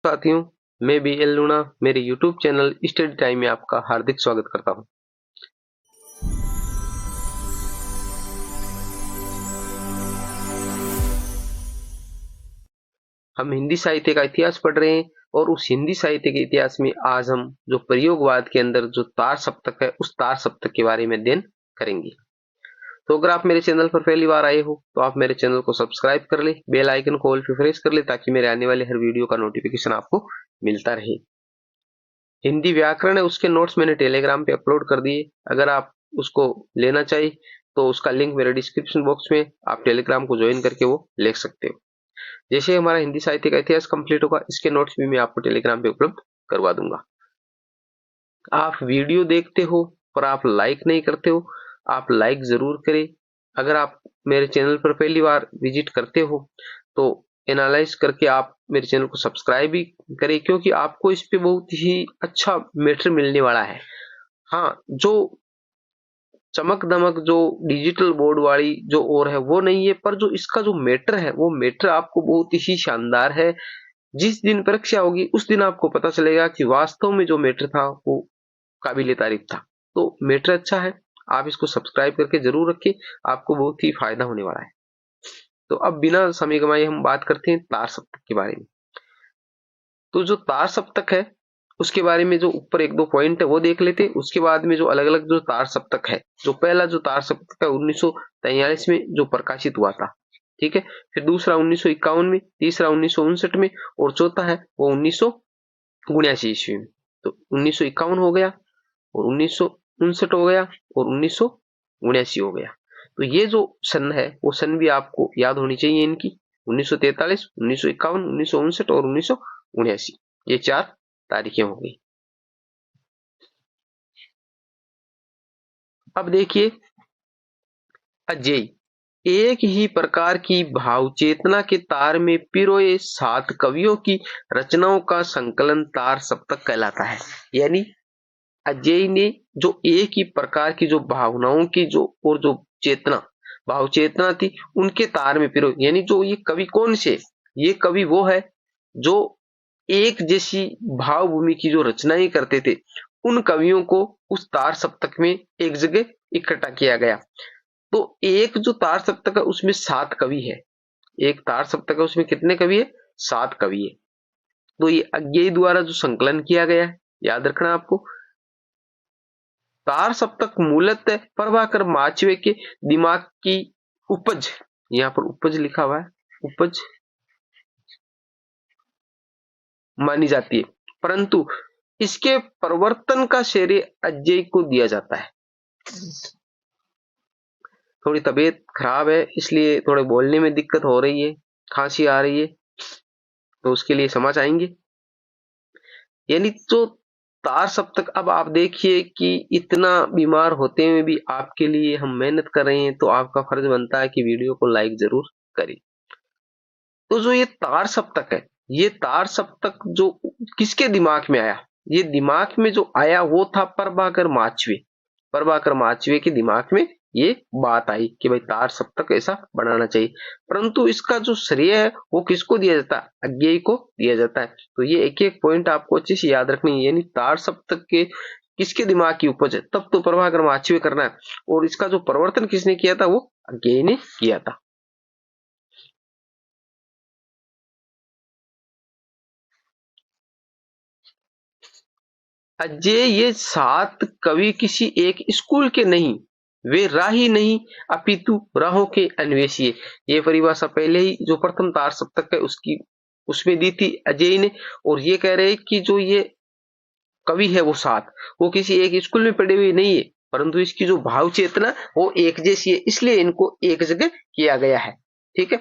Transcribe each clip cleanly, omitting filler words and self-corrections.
साथियों, मैं B L लूणा मेरे YouTube चैनल स्टडी टाइम में आपका हार्दिक स्वागत करता हूं। हम हिंदी साहित्य का इतिहास पढ़ रहे हैं और उस हिंदी साहित्य के इतिहास में आज हम जो प्रयोगवाद के अंदर जो तार सप्तक है उस तार सप्तक के बारे में अध्ययन करेंगे। तो अगर आप मेरे चैनल पर पहली बार आए हो तो आप मेरे चैनल को सब्सक्राइब कर ले, बेल आइकन को ऑल पे प्रेस कर ले ताकि मेरे आने वाले हर वीडियो का नोटिफिकेशन आपको मिलता रहे। हिंदी व्याकरण है उसके नोट्स मैंने टेलीग्राम पे अपलोड कर दिए। अगर आप उसको लेना चाहिए तो उसका लिंक मेरे डिस्क्रिप्शन बॉक्स में आप टेलीग्राम को ज्वाइन करके वो ले सकते हो। जैसे हमारा हिंदी साहित्य का इतिहास कंप्लीट होगा इसके नोट्स भी मैं आपको टेलीग्राम पे उपलब्ध करवा दूंगा। आप वीडियो देखते हो पर आप लाइक नहीं करते हो, आप लाइक जरूर करें। अगर आप मेरे चैनल पर पहली बार विजिट करते हो तो एनालाइज करके आप मेरे चैनल को सब्सक्राइब भी करें, क्योंकि आपको इस पे बहुत ही अच्छा मैटर मिलने वाला है। हाँ, जो चमक दमक जो डिजिटल बोर्ड वाली जो और है वो नहीं है, पर जो इसका जो मैटर है वो मैटर आपको बहुत ही शानदार है। जिस दिन परीक्षा होगी उस दिन आपको पता चलेगा कि वास्तव में जो मैटर था वो काबिले तारीफ था। तो मैटर अच्छा है, आप इसको सब्सक्राइब करके जरूर रखें, आपको बहुत ही फायदा होने वाला है। तो अब बिना समय गंवाए हम बात करते हैं तार सप्तक के बारे में। तो जो तार सप्तक है उसके बारे में जो ऊपर एक दो पॉइंट है वो देख लेते हैं। उसके बाद में जो अलग अलग जो तार सप्तक है, जो पहला जो तार सप्तक है 1943 में जो प्रकाशित हुआ था, ठीक है। फिर दूसरा 1951 में, तीसरा 1959 में और चौथा है वो 1979 ईस्वी में। तो 1951 हो गया और 1959 हो गया और 1979 हो गया। तो ये जो सन है वो सन भी आपको याद होनी चाहिए इनकी, 1943, 1951, 1959 और 1979, ये 4 तारीखें हो गई। अब देखिए, अजय एक ही प्रकार की भाव चेतना के तार में पिरोए 7 कवियों की रचनाओं का संकलन तार सप्तक कहलाता है। यानी अजय ने जो एक ही प्रकार की जो भावनाओं की जो और जो चेतना भाव चेतना थी उनके तार में पिरो, यानी जो ये कवि कौन से, ये कवि वो है जो एक जैसी भाव भूमि की जो रचनाएं करते थे। उन कवियों को उस तार सप्तक में एक जगह इकट्ठा किया गया। तो एक जो तार सप्तक है उसमें 7 कवि है। एक तार सप्तक है उसमें कितने कवि है? 7 कवि है। तो ये अज्ञेय द्वारा जो संकलन किया गया है, याद रखना आपको। तार सप्तक मूलतः प्रभाकर माचवे के दिमाग की उपज, यहां पर उपज लिखा हुआ है, उपज मानी जाती है, परंतु इसके प्रवर्तन का श्रेय अजय को दिया जाता है। थोड़ी तबीयत खराब है इसलिए थोड़े बोलने में दिक्कत हो रही है, खांसी आ रही है, तो उसके लिए समझ आएंगे। यानी तो तार सप्तक, अब आप देखिए कि इतना बीमार होते हुए भी आपके लिए हम मेहनत कर रहे हैं, तो आपका फर्ज बनता है कि वीडियो को लाइक जरूर करें। तो जो ये तार सप्तक है, ये तार सप्तक जो किसके दिमाग में आया, ये दिमाग में जो आया वो था प्रभाकर माचवे। प्रभाकर माचवे के दिमाग में ये बात आई कि भाई तार सप्तक ऐसा बनाना चाहिए, परंतु इसका जो श्रेय है वो किसको दिया जाता है? अज्ञेय को दिया जाता है। तो ये एक एक पॉइंट आपको अच्छे से याद रखनी है। यानी तार सप्तक के किसके दिमाग की उपज है, तब तो प्रभाकर माचवे करना है, और इसका जो प्रवर्तन किसने किया था? वो अज्ञेय ने किया था। अजय ये 7 कवि किसी एक स्कूल के नहीं, वे राही नहीं अपितु राहों के अन्वेषी है। ये परिभाषा पहले ही जो प्रथम तार सप्तक है उसकी उसमें दी थी अजय ने, और ये कह रहे हैं कि जो ये कवि है वो 7 वो किसी एक स्कूल में पढ़े हुए नहीं है, परंतु इसकी जो भाव चेतना वो एक जैसी है, इसलिए इनको एक जगह किया गया है। ठीक है,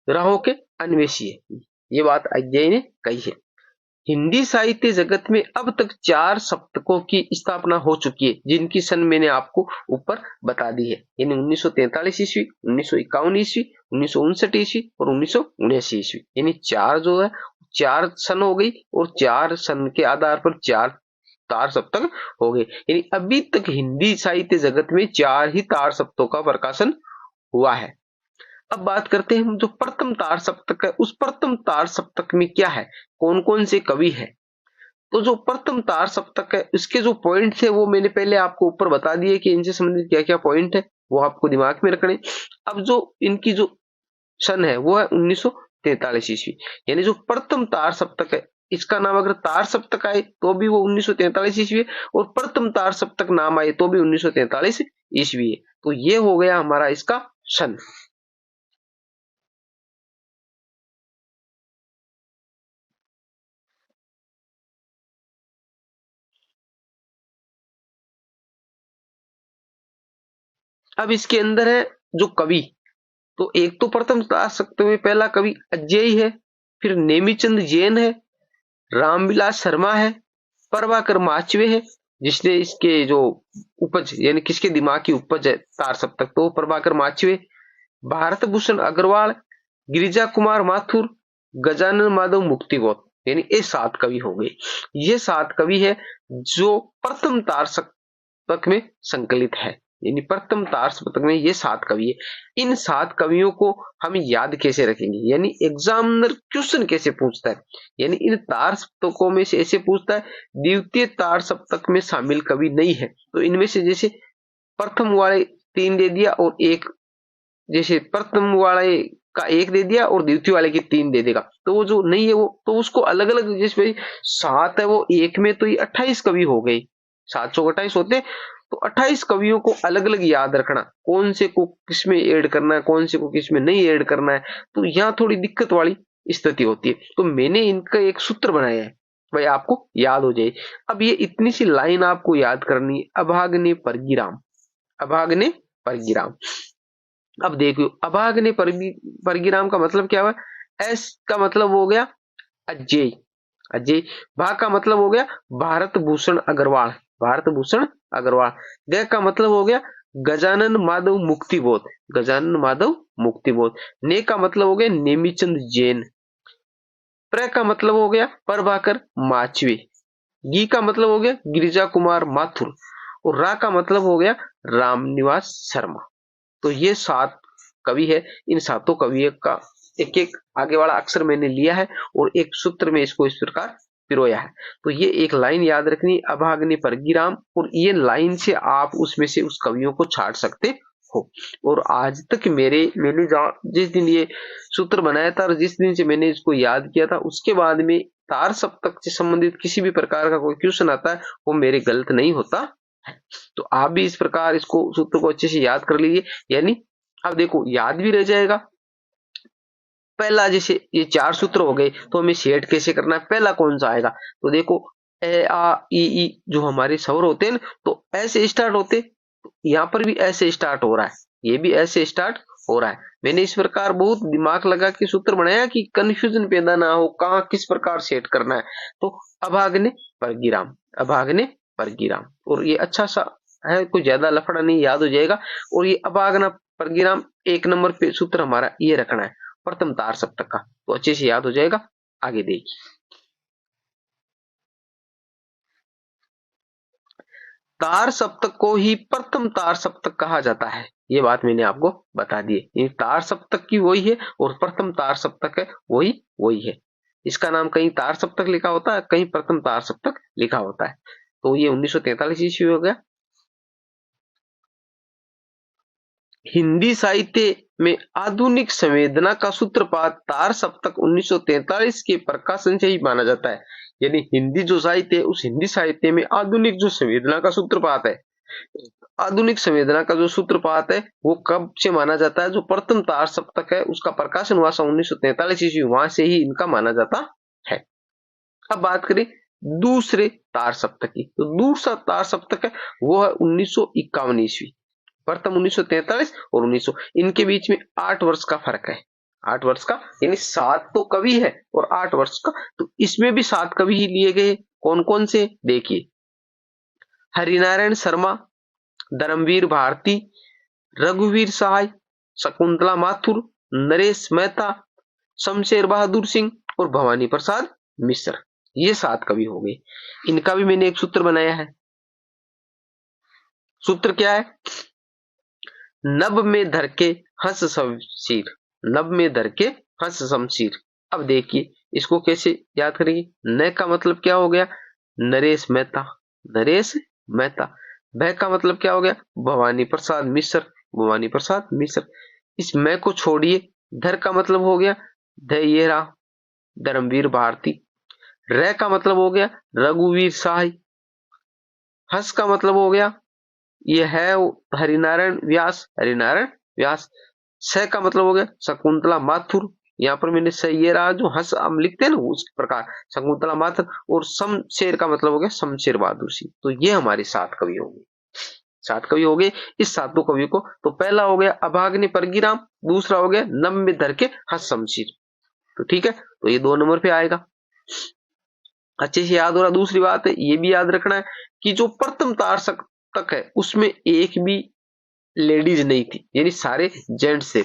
राहों के अन्वेषी है, ये बात अजय ने कही है। हिंदी साहित्य जगत में अब तक 4 सप्तकों की स्थापना हो चुकी है, जिनकी सन मैंने आपको ऊपर बता दी है। यानी 1943 ईस्वी, 1951 ईस्वी, 1959 ईस्वी और 1979 ईस्वी। यानी 4 जो है 4 सन हो गई, और 4 सन के आधार पर 4 तार सप्तक हो गए। यानी अभी तक हिंदी साहित्य जगत में 4 ही तार सप्तकों का प्रकाशन हुआ है। अब बात करते हैं हम जो प्रथम तार सप्तक है, उस प्रथम तार सप्तक में क्या है, कौन कौन से कवि है। तो जो प्रथम तार सप्तक है इसके जो पॉइंट थे वो मैंने पहले आपको ऊपर बता दिए कि इनसे संबंधित क्या क्या पॉइंट है, वो आपको दिमाग में रखने। अब जो इनकी जो सन है वो है 1943 ईस्वी, यानी जो प्रथम तार सप्तक है इसका नाम अगर तार सप्तक आए तो भी वो 1943 ईस्वी है, और प्रथम तार सप्तक नाम आए तो भी 1943 ईस्वी है। तो ये हो गया हमारा इसका सन। अब इसके अंदर है जो कवि, तो एक तो प्रथम तार सप्तक में पहला कवि अजय है, फिर नेमीचंद जैन है, रामविलास शर्मा है, प्रभाकर माचवे है, जिसने इसके जो उपज यानी किसके दिमाग की उपज है तार सप्तक, तो प्रभाकर माचवे, भारत भूषण अग्रवाल, गिरिजा कुमार माथुर, गजानन माधव मुक्तिबोध, यानी ये 7 कवि हो गए। ये 7 कवि है जो प्रथम तार सप्तक में संकलित है, यानी प्रथम तार सप्तक में ये 7 कवि है। इन 7 कवियों को हम याद कैसे रखेंगे, यानी एग्जामिनर क्वेश्चन कैसे पूछता है, यानी इन तार सप्तकों में से ऐसे पूछता है द्वितीय तार सप्तक में शामिल कवि नहीं है, तो इनमें से जैसे प्रथम वाले 3 दे दिया और एक, जैसे प्रथम वाले का 1 दे दिया और द्वितीय वाले की 3 दे देगा, तो वो जो नहीं है वो तो उसको अलग अलग, जैसे भाई 7 है वो एक में, तो ये 28 कवि हो गए, 7 चौक 28 होते, तो 28 कवियों को अलग अलग याद रखना, कौन से को किस में ऐड करना है, कौन से को किस में नहीं ऐड करना है, तो यहाँ थोड़ी दिक्कत वाली स्थिति होती है। तो मैंने इनका एक सूत्र बनाया है, भाई आपको याद हो जाए। अब ये इतनी सी लाइन आपको याद करनी है, अभाग्ने परगिराम, अभाग्ने परगिराम। अब देखो अभाग्ने परगिराम का मतलब क्या हुआ, एस का मतलब हो गया अजय, अजय, भा का मतलब हो गया भारत भूषण अग्रवाल, भारत भूषण अग्रवाल, ग का मतलब हो गया गजानन माधव मुक्तिबोध, गजानन माधव मुक्तिबोध, ने का मतलब हो गया नेमीचंद जैन, प्र का मतलब हो गया प्रभाकर माचवे, गी का मतलब हो गया गिरिजा कुमार माथुर, और रा का मतलब हो गया रामनिवास शर्मा। तो ये 7 कवि है, इन 7 कवियों का एक एक आगे वाला अक्षर मैंने लिया है और एक सूत्र में इसको इस प्रकार पिरोया है। तो ये एक लाइन याद रखनी, अभाग्ने परगिराम, और ये लाइन से आप उसमें से उस कवियों को छाट सकते हो। और आज तक मैंने जिस दिन ये सूत्र बनाया था और जिस दिन से मैंने इसको याद किया था, उसके बाद में तार सप्तक से संबंधित किसी भी प्रकार का कोई क्वेश्चन आता है वो मेरे गलत नहीं होता है। तो आप भी इस प्रकार इसको सूत्र को अच्छे से याद कर लीजिए, यानी अब देखो याद भी रह जाएगा। पहला जैसे ये 4 सूत्र हो गए, तो हमें सेट कैसे करना है, पहला कौन सा आएगा, तो देखो ए आ ई जो हमारे स्वर होते हैं ना, तो ऐसे स्टार्ट होते, यहाँ पर भी ऐसे स्टार्ट हो रहा है, ये भी ऐसे स्टार्ट हो रहा है। मैंने इस प्रकार बहुत दिमाग लगा के सूत्र बनाया कि कंफ्यूजन पैदा ना हो, कहाँ किस प्रकार सेट करना है। तो अभाग्ने परगिराम, अभाग्ने परगिराम, और ये अच्छा सा है, कोई ज्यादा लफड़ा नहीं, याद हो जाएगा। और ये अभाग्ना परगिराम 1 नंबर पे सूत्र हमारा ये रखना है प्रथम तार सप्तक का, तो अच्छे से याद हो जाएगा। आगे देखिए, तार सप्तक को ही प्रथम तार सप्तक कहा जाता है, ये बात मैंने आपको बता दी है। ये तार सप्तक की वही है और प्रथम तार सप्तक है वही वही है। इसका नाम कहीं तार सप्तक लिखा होता है, कहीं प्रथम तार सप्तक लिखा होता है। तो ये 1943 ईस्वी हो गया। हिंदी साहित्य में आधुनिक संवेदना का सूत्रपात तार सप्तक 1943 के प्रकाशन से ही माना जाता है, यानी हिंदी जो साहित्य है उस हिंदी साहित्य में आधुनिक जो संवेदना का सूत्रपात है, आधुनिक संवेदना का जो सूत्रपात है वो कब से माना जाता है, जो प्रथम तार सप्तक है उसका प्रकाशन हुआ 1943 ईस्वी, वहां से ही इनका माना जाता है। अब बात करें दूसरे तार सप्तक की, तो दूसरा तार सप्तक है वो है 1951 ईस्वी। प्रथम 1943 और 1900, इनके बीच में 8 वर्ष का फर्क है, 8 वर्ष का, यानी 7 तो कवि है और 8 वर्ष का, तो इसमें भी 7 कवि ही लिए गए। कौन कौन से देखिए, हरिनारायण शर्मा, धर्मवीर भारती, रघुवीर सहाय, शकुंतला माथुर, नरेश मेहता, शमशेर बहादुर सिंह और भवानी प्रसाद मिश्र, ये 7 कवि हो गए। इनका भी मैंने एक सूत्र बनाया है। सूत्र क्या है, नभ में धर के हंस सब शीर, नभ में धर के हंस शमशीर। अब देखिए इसको कैसे याद करेंगे। न का मतलब क्या हो गया, नरेश मेहता, नरेश मेहता। भ का मतलब क्या हो गया, भवानी प्रसाद मिश्र, भवानी प्रसाद मिश्र। इस मैं को छोड़िए, धर का मतलब हो गया धैर्यरा, धर्मवीर भारती। र का मतलब हो गया रघुवीर शाही। हंस का मतलब हो गया ये है हरिनारायण व्यास, हरिनारायण व्यास। स का मतलब हो गया शकुंतला माथुर। यहाँ पर मैंने सही ये रहा, जो हंस हम लिखते हैं ना उस प्रकार शकुंतला माथुर। और शमशेर का मतलब हो गया शमशेर बहादुर सिंह। तो ये हमारे 7 कवि हो गए, 7 कवि हो गए। इस 7 कवियों को तो पहला हो गया अभाग्नि परगीराम, दूसरा हो गया नभ में धर के हंस शमशीर। तो ठीक है, तो ये 2 नंबर पे आएगा, अच्छे से याद हो रहा। दूसरी बात है ये भी याद रखना है कि जो प्रथम तार तक है उसमें एक भी लेडीज नहीं थी, यानी सारे जेंट्स थे।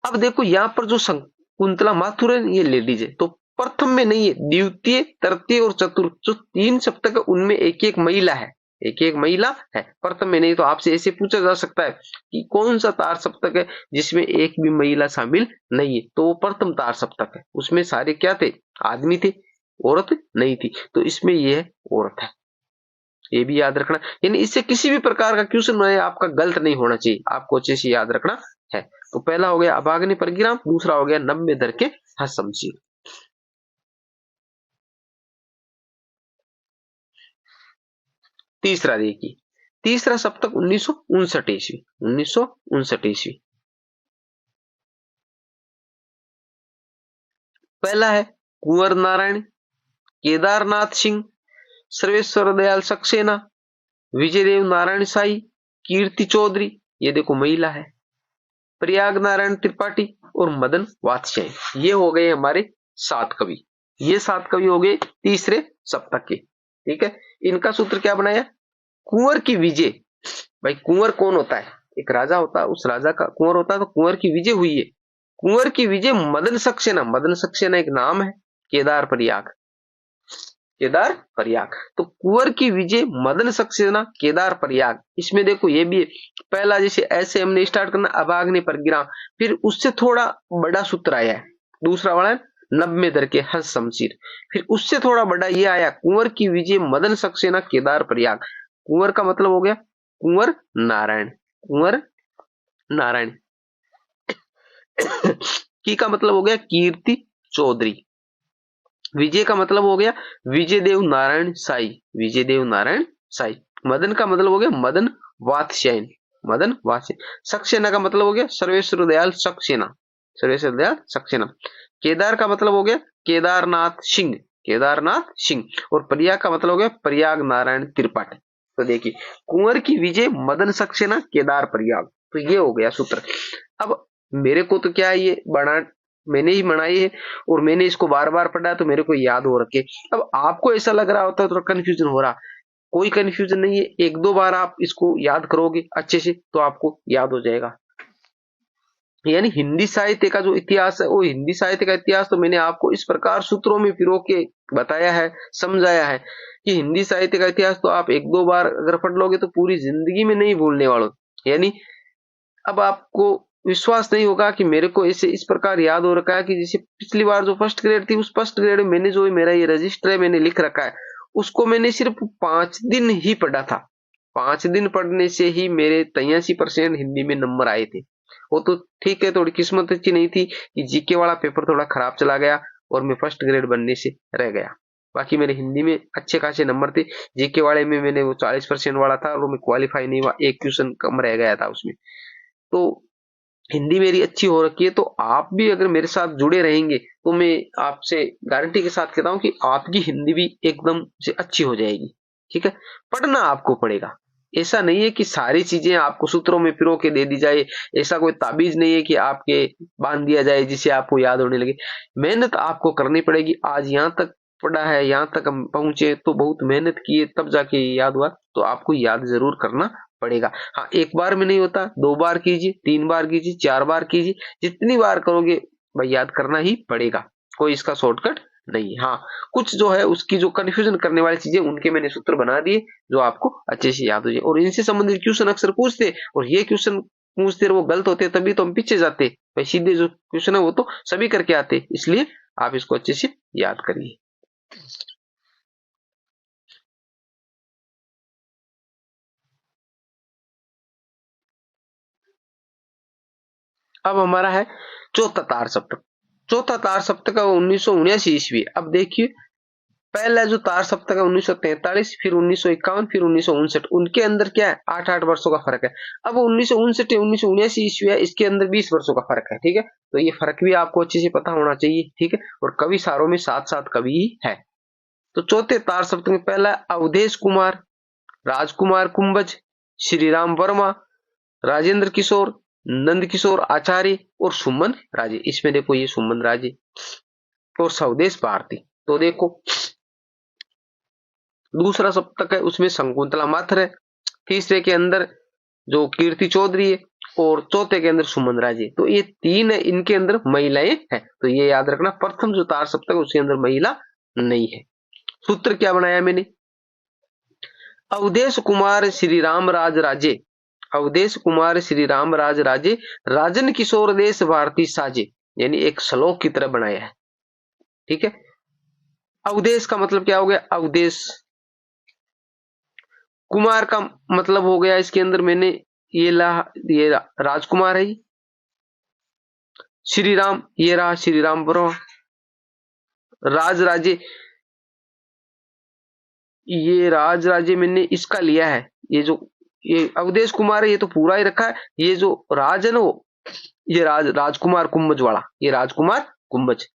अब देखो यहाँ पर जो शकुंतला माथुर है ये लेडीज है, तो प्रथम में नहीं है, द्वितीय तृतीय और चतुर्थ जो 3 सप्तक है उनमें एक एक महिला है, एक एक महिला है, प्रथम में नहीं। तो आपसे ऐसे पूछा जा सकता है कि कौन सा तार सप्तक है जिसमें एक भी महिला शामिल नहीं है, तो वो प्रथम तार सप्तक है। उसमें सारे क्या थे, आदमी थे, औरत नहीं थी। तो इसमें यह औरत है, ये भी याद रखना। यानी इससे किसी भी प्रकार का क्वेश्चन आपका गलत नहीं होना चाहिए, आपको अच्छे से याद रखना है। तो पहला हो गया अभाग्नि परगीराम, दूसरा हो गया नभ में धर के हंस शमशीर। तीसरा देखिए, तीसरा सप्तक 1959 ईस्वी, 1959 ईस्वी। पहला है कुंवर नारायण, केदारनाथ सिंह, सर्वेश्वर दयाल सक्सेना, विजयदेव नारायण साई, कीर्ति चौधरी, ये देखो महिला है, प्रयाग नारायण त्रिपाठी और मदन वात्स्यायन। ये हो गए हमारे 7 कवि, ये 7 कवि हो गए तीसरे सप्तक के। ठीक है, इनका सूत्र क्या बनाया, कुंवर की विजय। भाई कुंवर कौन होता है, एक राजा होता है, उस राजा का कुंवर होता है, तो कुंवर की विजय हुई है। कुंवर की विजय मदन सक्सेना, मदन सक्सेना एक नाम है, केदार प्रयाग, केदार प्रयाग। तो कुंवर की विजय मदन सक्सेना केदार प्रयाग। इसमें देखो ये भी है, पहला जैसे ऐसे हमने स्टार्ट करना अभाग्नि परगीराम, फिर उससे थोड़ा बड़ा सूत्र आया है, दूसरा वाला नभ में धर के हंस शमशीर। फिर उससे थोड़ा बड़ा ये आया कुंवर की विजय मदन सक्सेना केदार प्रयाग। कुंवर का मतलब हो गया कुंवर नारायण, कुंवर नारायण। की का मतलब हो गया कीर्ति चौधरी। विजय का मतलब हो गया विजयदेव नारायण साई, विजयदेव नारायण साई। मदन का मतलब हो गया मदन वात्स्यायन, मदन वात्स्यायन। सक्सेना का मतलब हो गया सर्वेश्वर दयाल सक्सेना, सर्वेश्वर दयाल सक्सेना। केदार का मतलब हो गया केदारनाथ सिंह, केदारनाथ सिंह। और प्रयाग का मतलब हो गया प्रयाग नारायण त्रिपाठी। तो देखिए कुंवर की विजय मदन सक्सेना केदार प्रयाग, तो ये हो गया सूत्र। अब मेरे को तो क्या है ये बना, मैंने ही बनाई है और मैंने इसको बार बार पढ़ा तो मेरे को याद हो रखे। अब आपको ऐसा लग रहा होता है तो कंफ्यूजन हो रहा, कोई कंफ्यूजन नहीं है, 1-2 बार आप इसको याद करोगे अच्छे से तो आपको याद हो जाएगा। यानी हिंदी साहित्य का जो इतिहास है, वो हिंदी साहित्य का इतिहास तो मैंने आपको इस प्रकार सूत्रों में पिरो के बताया है, समझाया है कि हिंदी साहित्य का इतिहास तो आप 1-2 बार अगर पढ़ लोगे तो पूरी जिंदगी में नहीं भूलने वालों। यानी अब आपको विश्वास नहीं होगा कि मेरे को ऐसे इस प्रकार याद हो रखा है कि जैसे पिछली बार जो फर्स्ट ग्रेड थी उस फर्स्ट ग्रेड में मैंने जो मेरा ये रजिस्टर है मैंने लिख रखा है, उसको मैंने सिर्फ 5 दिन ही पढ़ा था। 5 दिन पढ़ने से ही मेरे 83% हिंदी में नंबर आए थे। वो तो ठीक है, थोड़ी किस्मत अच्छी नहीं थी कि जीके वाला पेपर थोड़ा खराब चला गया और मैं फर्स्ट ग्रेड बनने से रह गया। बाकी मेरे हिंदी में अच्छे खासे नंबर थे। जीके वाले में मैंने वो 40% वाला था और मैं क्वालिफाई नहीं हुआ, एक क्वेश्चन कम रह गया था उसमें। तो हिंदी मेरी अच्छी हो रखी है, तो आप भी अगर मेरे साथ जुड़े रहेंगे तो मैं आपसे गारंटी के साथ कहता हूं कि आपकी हिंदी भी एकदम से अच्छी हो जाएगी। ठीक है, पढ़ना आपको पड़ेगा। ऐसा नहीं है कि सारी चीजें आपको सूत्रों में पिरो के दे दी जाए, ऐसा कोई ताबीज नहीं है कि आपके बांध दिया जाए जिससे आपको याद होने लगे। मेहनत आपको करनी पड़ेगी। आज यहाँ तक पढ़ा है, यहाँ तक हम पहुंचे तो बहुत मेहनत की है, तब जाके याद हुआ, तो आपको याद जरूर करना पड़ेगा। हाँ, 1 बार में नहीं होता, 2 बार कीजिए, 3 बार कीजिए, 4 बार कीजिए, जितनी बार करोगे भाई याद करना ही पड़ेगा, कोई इसका शॉर्टकट नहीं। हाँ, कुछ जो है उसकी जो कंफ्यूजन करने वाली चीजें उनके मैंने सूत्र बना दिए जो आपको अच्छे से याद हो जाए, और इनसे संबंधित क्वेश्चन अक्सर पूछते और ये क्वेश्चन पूछते वो गलत होते तभी तो हम पीछे जाते भाई, सीधे जो क्वेश्चन है वो तो सभी करके आते, इसलिए आप इसको अच्छे से याद करिए। अब हमारा है चौथा तार सप्तक। चौथा तार सप्तक है 1979 ईस्वी। अब देखिए पहला जो तार सप्तक है 1943, फिर 1951, फिर 1959, उनके अंदर क्या है 8-8 वर्षों का फर्क है। अब 1959 1979 ईस्वी है, इसके अंदर 20 वर्षों का फर्क है। ठीक है, तो ये फर्क भी आपको अच्छे से पता होना चाहिए। ठीक है, और कवि सारों में साथ साथ कवि ही है। तो चौथे तार सप्तक में पहला अवधेश कुमार, राजकुमार कुंभज, श्री राम वर्मा, राजेंद्र किशोर, नंद किशोर आचार्य और सुमन राजे। इसमें देखो ये सुमन राजे और स्वदेश भारती। तो देखो दूसरा सप्तक है उसमें शकुंतला माथुर है, तीसरे के अंदर जो कीर्ति चौधरी है और चौथे के अंदर सुमन राजे। तो ये तीन है, इनके अंदर महिलाएं हैं। तो ये याद रखना प्रथम जो तार सप्तक है उसके अंदर महिला नहीं है। सूत्र क्या बनाया मैंने, अवधेश कुमार श्री राम राज राजे, अवधेश कुमार श्री राम राज राजे, राजन किशोर देश भारती साजे, यानी एक श्लोक की तरह बनाया है। ठीक है, अवधेश का मतलब क्या हो गया अवधेश, कुमार का मतलब हो गया इसके अंदर मैंने ये राजकुमार है, श्री राम ये रहा श्री राम वर्मा, राज राजे ये राज राजे मैंने इसका लिया है, ये अवधेश कुमार है ये तो पूरा ही रखा है। ये जो राज है ना वो ये राजकुमार कुंभज वाला, ये राजकुमार कुंभज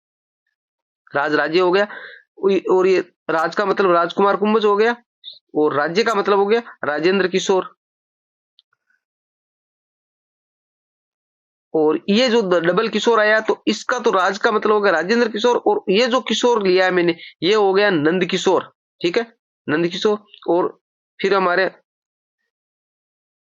राज राज्य हो गया। और ये राज का मतलब राजकुमार कुंभज हो गया और राज्य का मतलब हो गया राजेंद्र किशोर। और ये जो डबल किशोर आया तो इसका तो राज का मतलब हो गया राजेंद्र किशोर, और ये जो किशोर लिया है मैंने ये हो गया नंद किशोर। ठीक है, नंद किशोर। और फिर हमारे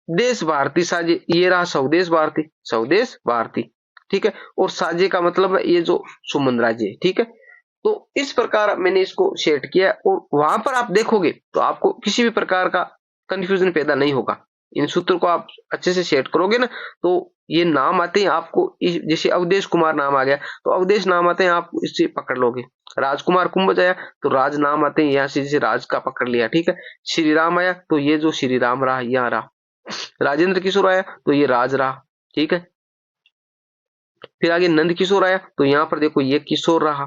देश भारती साजे ये रहा स्वदेश भारती, स्वदेश भारती। ठीक है, और साजे का मतलब है ये जो सुमन राजे। ठीक है, तो इस प्रकार मैंने इसको सेट किया और वहां पर आप देखोगे तो आपको किसी भी प्रकार का कंफ्यूजन पैदा नहीं होगा। इन सूत्रों को आप अच्छे से सेट करोगे ना तो ये नाम आते हैं आपको, जैसे अवधेश कुमार नाम आ गया तो अवधेश नाम आते हैं आप इससे पकड़ लोगे। राजकुमार कुंभज आया तो राज नाम आते हैं, यहाँ से जैसे राज का पकड़ लिया। ठीक है, श्री राम आया तो ये जो श्री राम रहा यहाँ रहा, राजेंद्र किशोर आया तो ये राज रहा। ठीक है, फिर आगे नंद किशोर आया तो यहाँ पर देखो ये किशोर रहा,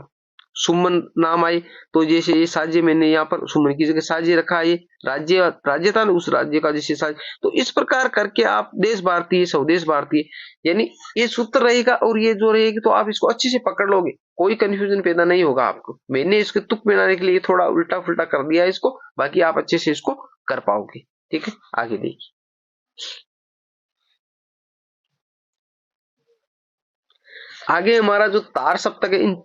सुमन नाम आए तो जैसे ये साज्य मैंने यहाँ पर सुमन की जगह साज्य रखा, ये राज्य था ना उस राज्य का जैसे साज्य। तो इस प्रकार करके आप देश भारतीय स्वदेश भारतीय यानी ये सूत्र रहेगा और ये जो रहेगी तो आप इसको अच्छे से पकड़ लोगे, कोई कंफ्यूजन पैदा नहीं होगा आपको। मैंने इसके तुक बनाने के लिए थोड़ा उल्टा फुल्टा कर दिया इसको, बाकी आप अच्छे से इसको कर पाओगे। ठीक है, आगे देखिए आगे हमारा जो तार सप्तक है, इन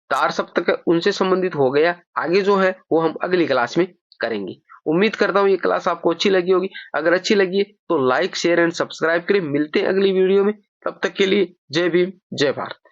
तार सप्तक है उनसे संबंधित हो गया। आगे जो है वो हम अगली क्लास में करेंगे। उम्मीद करता हूं ये क्लास आपको अच्छी लगी होगी। अगर अच्छी लगी है तो लाइक शेयर एंड सब्सक्राइब करें। मिलते हैं अगली वीडियो में, तब तक के लिए जय भीम जय भारत।